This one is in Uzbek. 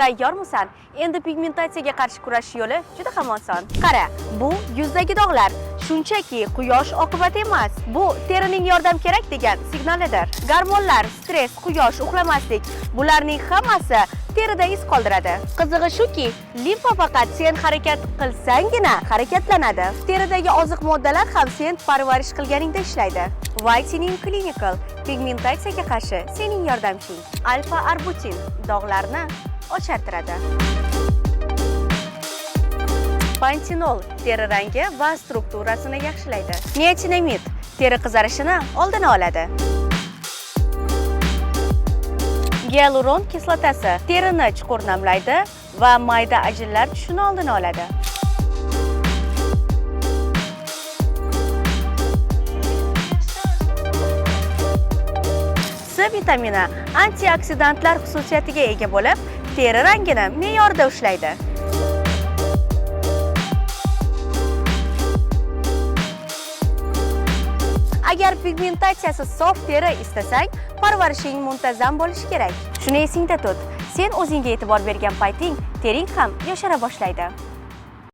Tayyormisan? Endi pigmentatsiyaga qarshi kurashish yo'li juda ham oson. Qara, bu yuzdagi dog'lar shunchaki quyosh oqibati emas. Bu terining yordam kerak degan signalidir. Gormonlar, stress, quyosh, uxlamaslik bularning hammasi terida iz qoldiradi. Qizig'i shuki, limfa faqat sen harakat qilsanggina harakatlanadi. Teridagi oziq moddalar ham sen parvarish qilganingda ishlaydi. Whitening Clinical pigmentatsiyaga qarshi sening yordamching. Alfa arbutin dog'larni ochartiradi. Pantenol teri rangi va strukturasini yaxshilaydi. Niacinamid teri qizarishini oldini oladi. Gialuron kislotasi terini chuqur namlaydi va mayda ajinlar tushishini oldini oladi. C vitamini antioksidantlar xususiyatiga ega bo'lib, teri rangini me'yorda ushlaydi. Agar pigmentatsiyasi sof teri istasang, parvarishing muntazam bo'lishi kerak. Shuni esingda tut. Sen o'zingga e'tibor bergan payting tering ham yoshara boshlaydi.